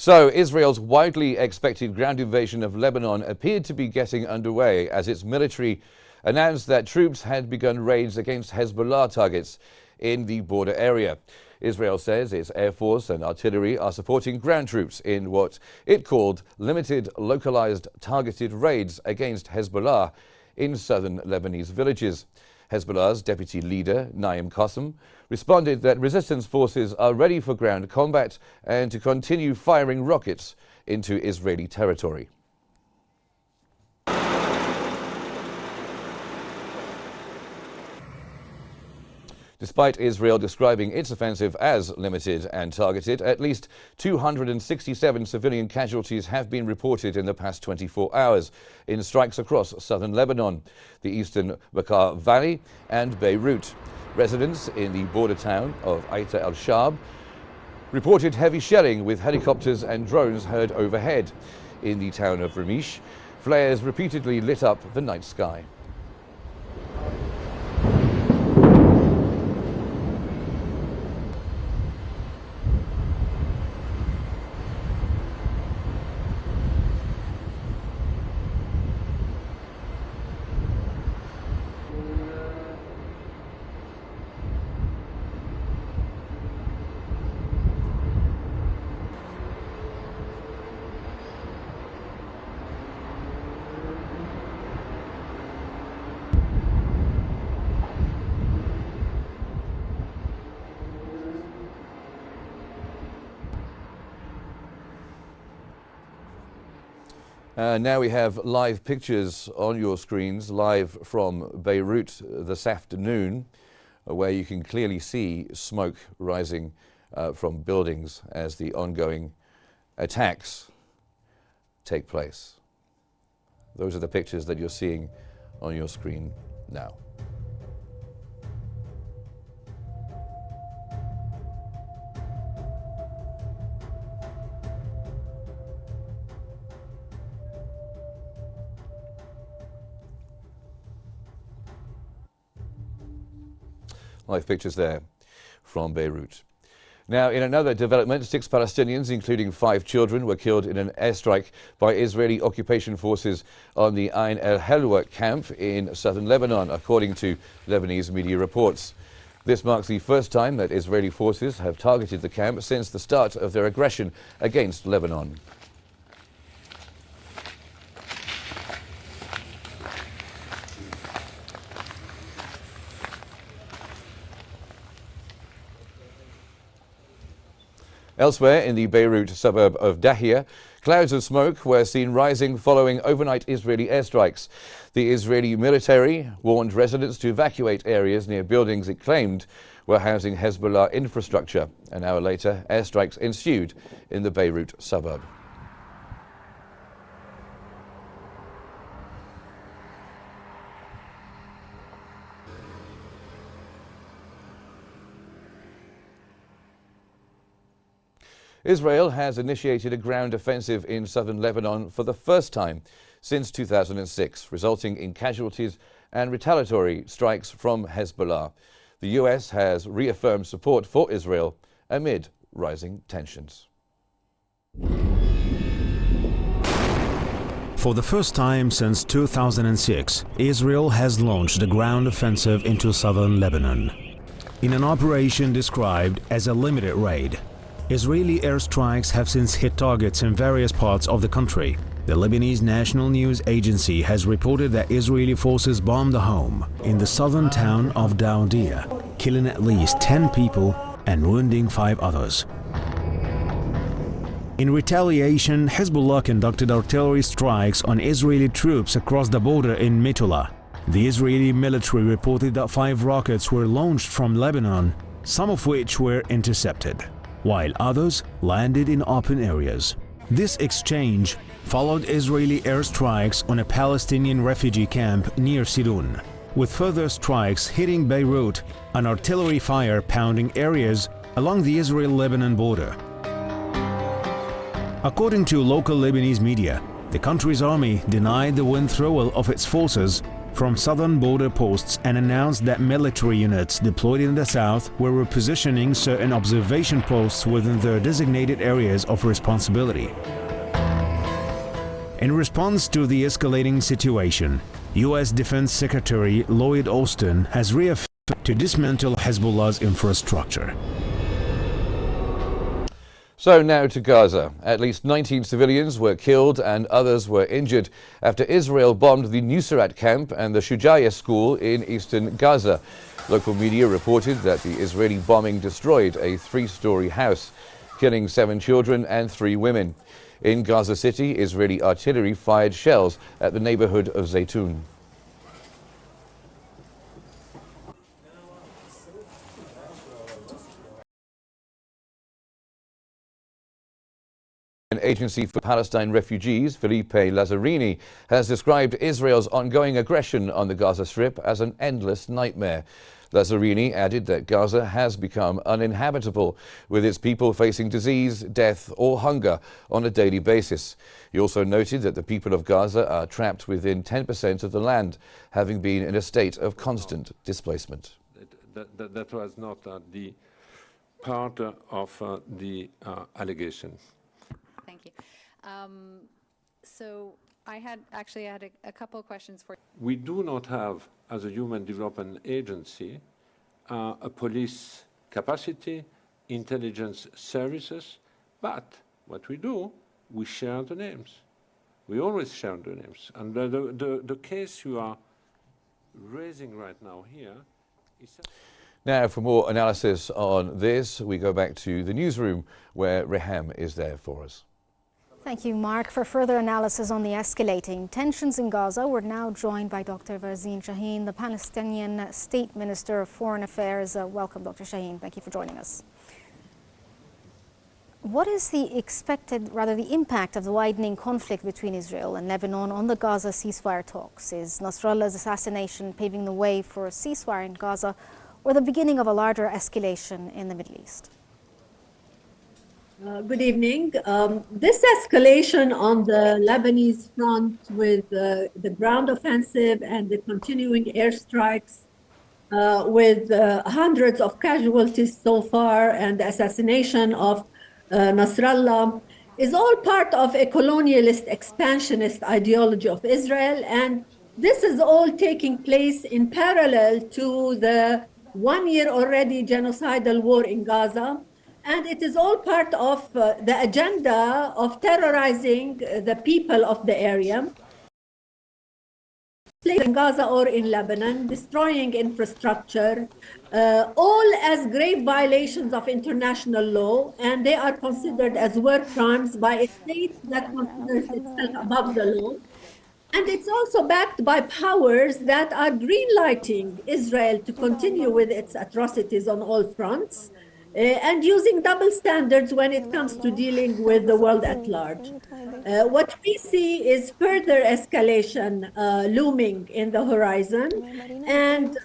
So, Israel's widely expected ground invasion of Lebanon appeared to be getting underway as its military announced that troops had begun raids against Hezbollah targets in the border area. Israel says its air force and artillery are supporting ground troops in what it called limited, localized, targeted raids against Hezbollah in southern Lebanese villages. Hezbollah's deputy leader, Naim Qassem, responded that resistance forces are ready for ground combat and to continue firing rockets into Israeli territory. Despite Israel describing its offensive as limited and targeted, at least 267 civilian casualties have been reported in the past 24 hours in strikes across southern Lebanon, the eastern Bekaa Valley and Beirut. Residents in the border town of Aita al-Shab reported heavy shelling with helicopters and drones heard overhead. In the town of Ramish, flares repeatedly lit up the night sky. Now we have live pictures on your screens, live from Beirut this afternoon, where you can clearly see smoke rising from buildings as the ongoing attacks take place. Those are the pictures that you're seeing on your screen now. Live pictures there from Beirut. Now, in another development, 6 Palestinians, including 5 children, were killed in an airstrike by Israeli occupation forces on the Ain el-Helwa camp in southern Lebanon, according to Lebanese media reports. This marks the first time that Israeli forces have targeted the camp since the start of their aggression against Lebanon. Elsewhere in the Beirut suburb of Dahia, clouds of smoke were seen rising following overnight Israeli airstrikes. The Israeli military warned residents to evacuate areas near buildings it claimed were housing Hezbollah infrastructure. An hour later, airstrikes ensued in the Beirut suburb. Israel has initiated a ground offensive in southern Lebanon for the first time since 2006, resulting in casualties and retaliatory strikes from Hezbollah. The US has reaffirmed support for Israel amid rising tensions. For the first time since 2006, Israel has launched a ground offensive into southern Lebanon. In an operation described as a limited raid, Israeli airstrikes have since hit targets in various parts of the country. The Lebanese national news agency has reported that Israeli forces bombed a home in the southern town of Dawdiya, killing at least 10 people and wounding 5 others. In retaliation, Hezbollah conducted artillery strikes on Israeli troops across the border in Metula. The Israeli military reported that 5 rockets were launched from Lebanon, some of which were intercepted, while others landed in open areas. This exchange followed Israeli airstrikes on a Palestinian refugee camp near Sidon, with further strikes hitting Beirut and artillery fire pounding areas along the Israel-Lebanon border. According to local Lebanese media, the country's army denied the withdrawal of its forces from southern border posts and announced that military units deployed in the south were repositioning certain observation posts within their designated areas of responsibility. In response to the escalating situation, U.S. Defense Secretary Lloyd Austin has reaffirmed to dismantle Hezbollah's infrastructure. So now to Gaza. At least 19 civilians were killed and others were injured after Israel bombed the Nuseirat camp and the Shujaiya school in eastern Gaza. Local media reported that the Israeli bombing destroyed a 3-story house, killing 7 children and 3 women. In Gaza City, Israeli artillery fired shells at the neighborhood of Zaytun. An agency for Palestine refugees, Felipe Lazzarini, has described Israel's ongoing aggression on the Gaza Strip as an endless nightmare. Lazzarini added that Gaza has become uninhabitable, with its people facing disease, death or hunger on a daily basis. He also noted that the people of Gaza are trapped within 10% of the land, having been in a state of constant displacement. That was not the part of the allegation. Thank you. So I had a couple of questions for you. We do not have, as a human development agency, a police capacity, intelligence services, but what we do, we share the names. We always share the names. And the case you are raising right now here is... Now, for more analysis on this, we go back to the newsroom where Reham is there for us. Thank you, Mark. For further analysis on the escalating tensions in Gaza, we're now joined by Dr. Farzin Shaheen, the Palestinian State Minister of Foreign Affairs. Welcome, Dr. Shaheen. Thank you for joining us. What is the impact of the widening conflict between Israel and Lebanon on the Gaza ceasefire talks? Is Nasrallah's assassination paving the way for a ceasefire in Gaza or the beginning of a larger escalation in the Middle East? Good evening. This escalation on the Lebanese front with the ground offensive and the continuing airstrikes with hundreds of casualties so far and the assassination of Nasrallah is all part of a colonialist expansionist ideology of Israel, and this is all taking place in parallel to the 1-year already genocidal war in Gaza. And it is all part of the agenda of terrorizing the people of the area, in Gaza or in Lebanon, destroying infrastructure, all as grave violations of international law, and they are considered as war crimes by a state that considers itself above the law. And it's also backed by powers that are greenlighting Israel to continue with its atrocities on all fronts. And using double standards when it comes to dealing with the world at large. What we see is further escalation looming in the horizon, and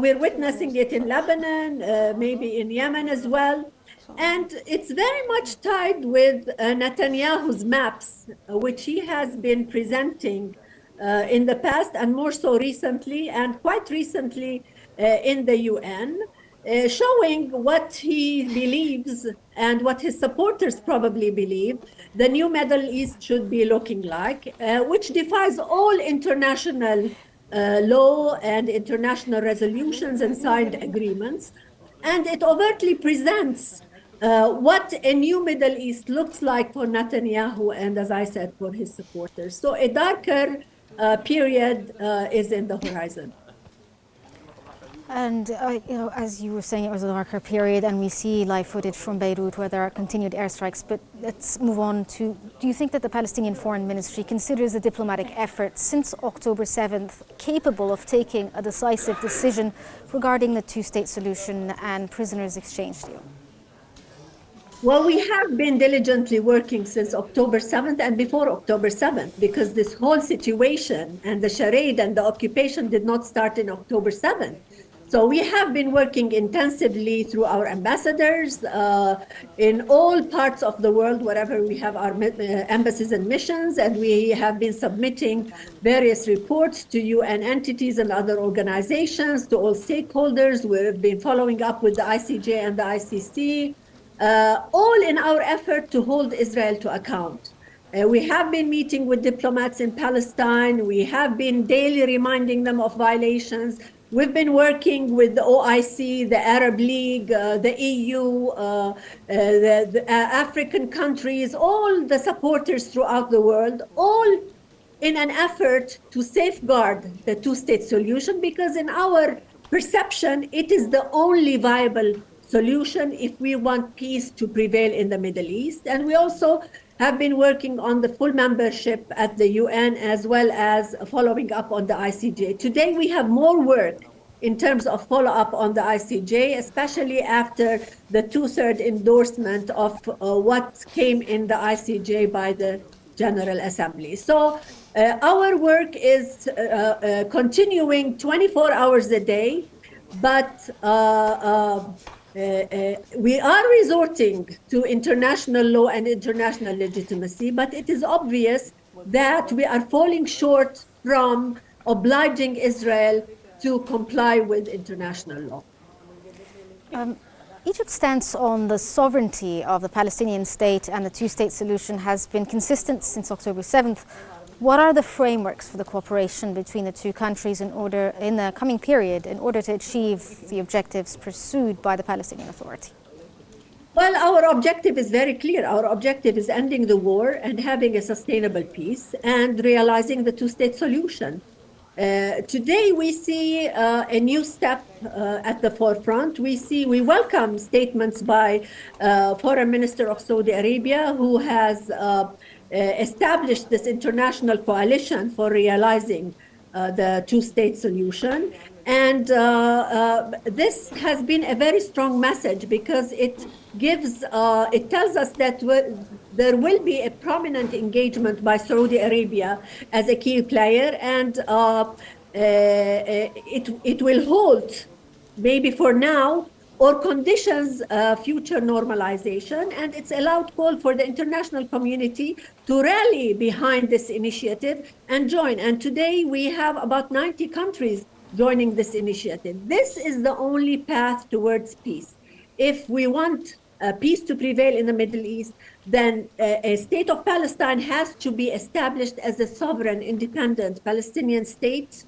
we're witnessing it in Lebanon, maybe in Yemen as well. And it's very much tied with Netanyahu's maps, which he has been presenting in the past and more so recently, and quite recently in the UN. Showing what he believes and what his supporters probably believe the new Middle East should be looking like, which defies all international law and international resolutions and signed agreements. And it overtly presents what a new Middle East looks like for Netanyahu and, as I said, for his supporters. So a darker period is in the horizon. And, as you were saying, it was a darker period, and we see live footage from Beirut where there are continued airstrikes. But let's move on to, do you think that the Palestinian Foreign Ministry considers the diplomatic effort since October 7th capable of taking a decisive decision regarding the two-state solution and prisoners exchange deal? Well, we have been diligently working since October 7th and before October 7th, because this whole situation and the charade and the occupation did not start in October 7th. So we have been working intensively through our ambassadors in all parts of the world, wherever we have our embassies and missions, and we have been submitting various reports to UN entities and other organizations, to all stakeholders. We've been following up with the ICJ and the ICC, all in our effort to hold Israel to account. We have been meeting with diplomats in Palestine. We have been daily reminding them of violations. We've been working with the OIC, the Arab League, the EU, the African countries, all the supporters throughout the world, all in an effort to safeguard the two-state solution, because in our perception, it is the only viable solution if we want peace to prevail in the Middle East. And we also have been working on the full membership at the UN, as well as following up on the ICJ. Today, we have more work in terms of follow-up on the ICJ, especially after the two-thirds endorsement of what came in the ICJ by the General Assembly. So our work is continuing 24 hours a day, but we are resorting to international law and international legitimacy, but it is obvious that we are falling short from obliging Israel to comply with international law. Egypt's stance on the sovereignty of the Palestinian state and the two-state solution has been consistent since October 7th. What are the frameworks for the cooperation between the two countries in the coming period in order to achieve the objectives pursued by the Palestinian Authority? Well, our objective is very clear. Our objective is ending the war and having a sustainable peace and realizing the two-state solution. Today, we see a new step at the forefront. We welcome statements by Foreign Minister of Saudi Arabia, who has established this international coalition for realizing the two-state solution. And this has been a very strong message, because it tells us that there will be a prominent engagement by Saudi Arabia as a key player, and it will hold, maybe for now, or conditions future normalization. And it's a loud call for the international community to rally behind this initiative and join. And today we have about 90 countries joining this initiative. This is the only path towards peace. If we want peace to prevail in the Middle East, then a state of Palestine has to be established as a sovereign, independent Palestinian state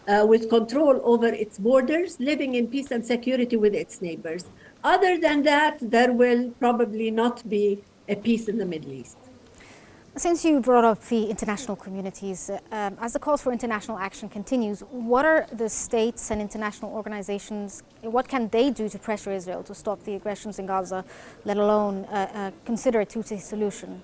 with control over its borders, living in peace and security with its neighbors. Other than that, there will probably not be a peace in the Middle East. Since you brought up the international communities, as the calls for international action continues, what are the states and international organizations, what can they do to pressure Israel to stop the aggressions in Gaza, let alone consider a two-state solution?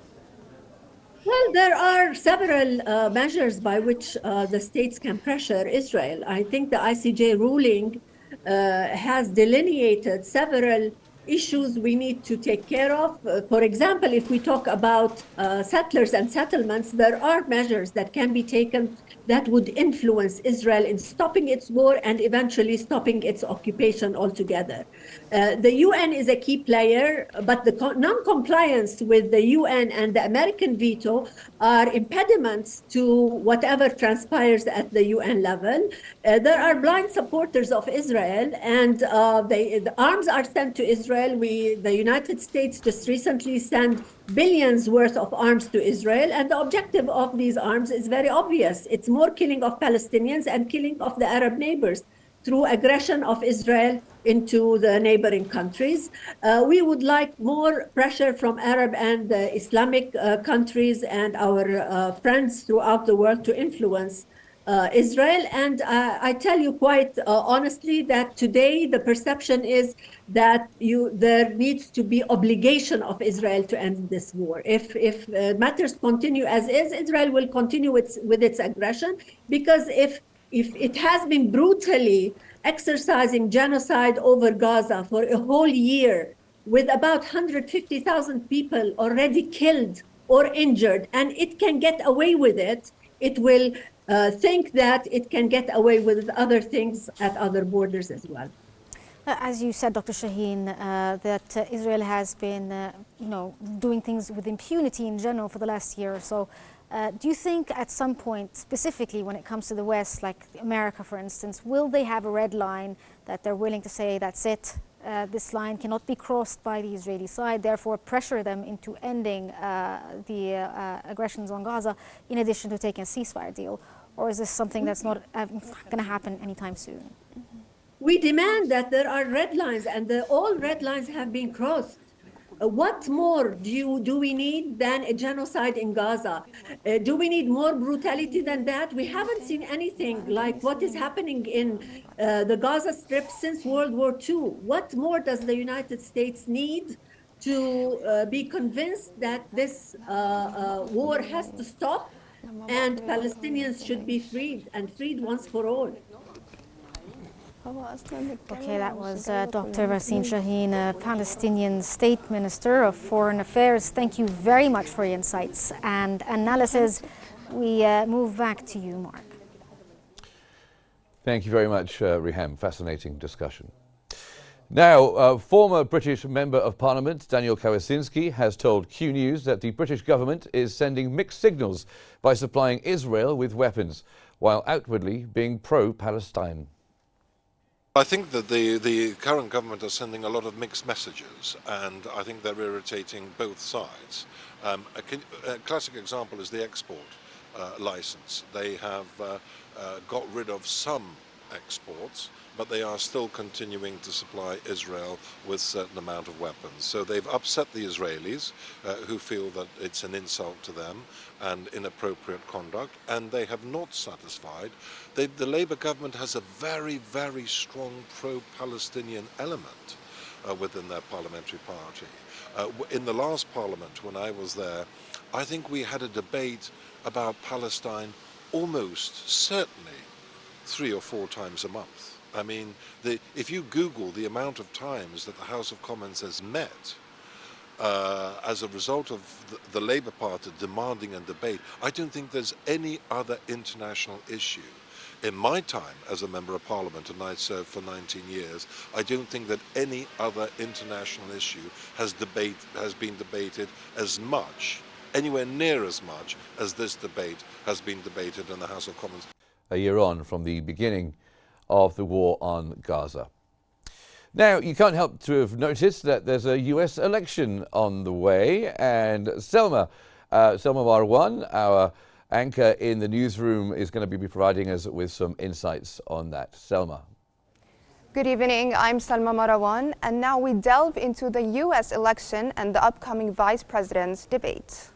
Well, there are several measures by which the states can pressure Israel. I think the ICJ ruling has delineated several issues we need to take care of. For example, if we talk about settlers and settlements, there are measures that can be taken that would influence Israel in stopping its war and eventually stopping its occupation altogether. The UN is a key player, but the non-compliance with the UN and the American veto are impediments to whatever transpires at the UN level. There are blind supporters of Israel, and the arms are sent to Israel. The United States just recently sent billions worth of arms to Israel, and the objective of these arms is very obvious. It's more killing of Palestinians and killing of the Arab neighbors through aggression of Israel into the neighboring countries. We would like more pressure from Arab and Islamic countries and our friends throughout the world to influence Israel. And I tell you quite honestly that today the perception is that there needs to be obligation of Israel to end this war. If matters continue as is, Israel will continue with its aggression, because if it has been brutally exercising genocide over Gaza for a whole year, with about 150,000 people already killed or injured, and it can get away with it, it will think that it can get away with other things at other borders as well. As you said, Dr. Shaheen, that Israel has been, doing things with impunity in general for the last year or so. Do you think at some point, specifically when it comes to the West, like America, for instance, will they have a red line that they're willing to say, that's it, this line cannot be crossed by the Israeli side, therefore pressure them into ending the aggressions on Gaza, in addition to taking a ceasefire deal? Or is this something that's not going to happen anytime soon? We demand that there are red lines, and all red lines have been crossed. What more do we need than a genocide in Gaza? Do we need more brutality than that? We haven't seen anything like what is happening in the Gaza Strip since World War II. What more does the United States need to be convinced that this war has to stop and Palestinians should be freed, and freed once for all? Okay, that was Dr. Wasim Shaheen, Palestinian State Minister of Foreign Affairs. Thank you very much for your insights and analysis. We move back to you, Mark. Thank you very much, Riham. Fascinating discussion. Now, former British Member of Parliament Daniel Kawasinski has told Qnews that the British government is sending mixed signals by supplying Israel with weapons, while outwardly being pro-Palestine. I think that the current government are sending a lot of mixed messages, and I think they're irritating both sides. A classic example is the export license. They have got rid of some exports, but they are still continuing to supply Israel with a certain amount of weapons. So they've upset the Israelis, who feel that it's an insult to them and inappropriate conduct, and they have not satisfied. The Labour government has a very, very strong pro-Palestinian element within their parliamentary party. In the last parliament, when I was there, I think we had a debate about Palestine almost certainly 3 or 4 times a month. I mean, if you Google the amount of times that the House of Commons has met as a result of the Labour Party demanding a debate, I don't think there's any other international issue. In my time as a Member of Parliament, and I served for 19 years, I don't think that any other international issue has been debated as much, anywhere near as much, as this debate has been debated in the House of Commons. A year on from the beginning of the war on Gaza. Now, you can't help to have noticed that there's a US election on the way, and Selma Marwan, our anchor in the newsroom, is going to be providing us with some insights on that. Selma. Good evening, I'm Salma Marwan, and now we delve into the US election and the upcoming vice president's debate.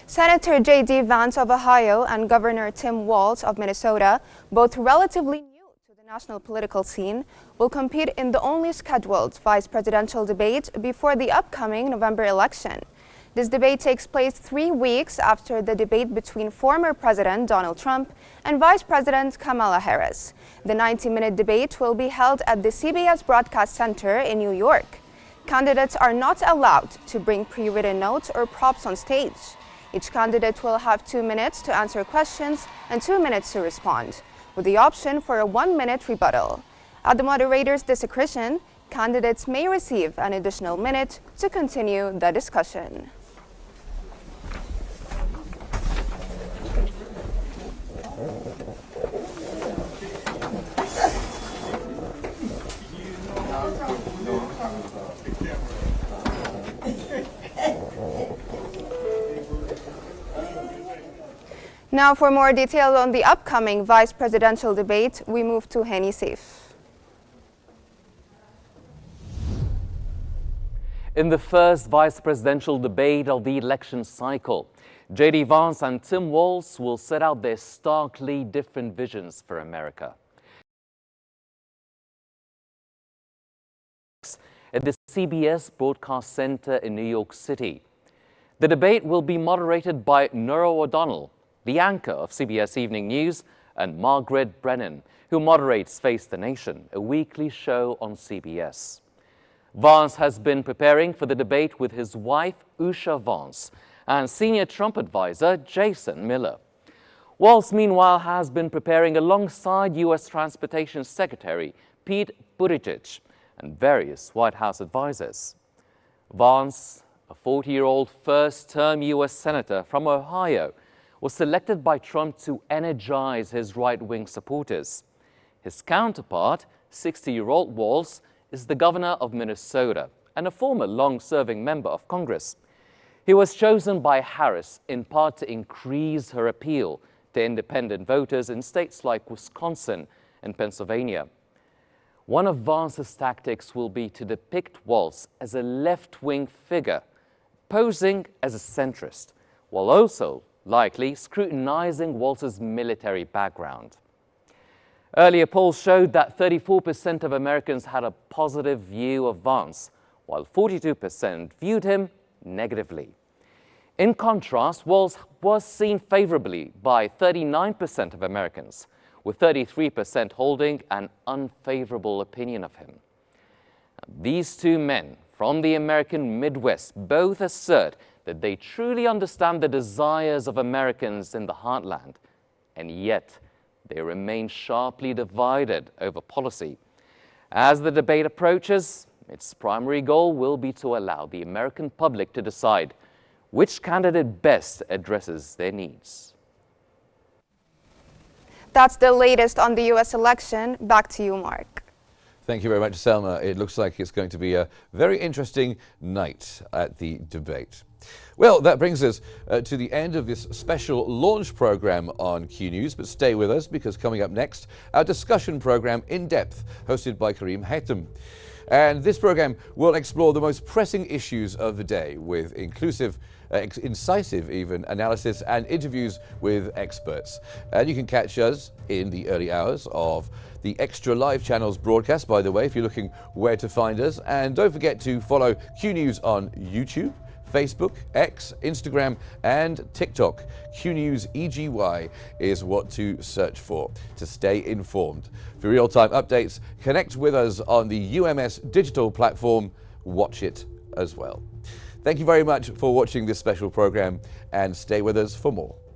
Senator J.D. Vance of Ohio and Governor Tim Walz of Minnesota, both relatively new to the national political scene, will compete in the only scheduled vice presidential debate before the upcoming November election. This debate takes place 3 weeks after the debate between former President Donald Trump and Vice President Kamala Harris. The 90-minute debate will be held at the CBS Broadcast Center in New York. Candidates are not allowed to bring pre-written notes or props on stage. Each candidate will have 2 minutes to answer questions and 2 minutes to respond, with the option for a 1-minute rebuttal. At the moderator's discretion, candidates may receive an additional minute to continue the discussion. Now, for more detail on the upcoming vice presidential debate, we move to Hani Saif. In the first vice presidential debate of the election cycle, J.D. Vance and Tim Walz will set out their starkly different visions for America. At the CBS Broadcast Center in New York City. The debate will be moderated by Norah O'Donnell, the anchor of CBS Evening News, and Margaret Brennan, who moderates Face the Nation, a weekly show on CBS. Vance has been preparing for the debate with his wife, Usha Vance, and senior Trump advisor, Jason Miller. Walz, meanwhile, has been preparing alongside U.S. Transportation Secretary Pete Buttigieg and various White House advisors. Vance, a 40-year-old first-term U.S. Senator from Ohio, was selected by Trump to energize his right-wing supporters. His counterpart, 60-year-old Walz, is the governor of Minnesota and a former long-serving member of Congress. He was chosen by Harris in part to increase her appeal to independent voters in states like Wisconsin and Pennsylvania. One of Vance's tactics will be to depict Walz as a left-wing figure, posing as a centrist, while also likely scrutinizing Walz's military background. Earlier polls showed that 34% of Americans had a positive view of Vance, while 42% viewed him negatively. In contrast, Walz was seen favorably by 39% of Americans, with 33% holding an unfavorable opinion of him. These two men from the American Midwest both assert that they truly understand the desires of Americans in the heartland, and yet they remain sharply divided over policy. As the debate approaches, its primary goal will be to allow the American public to decide which candidate best addresses their needs. That's the latest on the U.S. election. Back to you, Mark. Thank you very much, Selma. It looks like it's going to be a very interesting night at the debate. Well, that brings us to the end of this special launch program on Qnews, but stay with us because coming up next, our discussion program In Depth, hosted by Kareem Haytham. And this program will explore the most pressing issues of the day with inclusive, incisive even, analysis and interviews with experts. And you can catch us in the early hours of the Extra Live Channel's broadcast, by the way, if you're looking where to find us. And don't forget to follow Qnews on YouTube, Facebook, X, Instagram, and TikTok. Qnews EGY is what to search for to stay informed. For real-time updates, connect with us on the UMS digital platform. Watch it as well. Thank you very much for watching this special program and stay with us for more.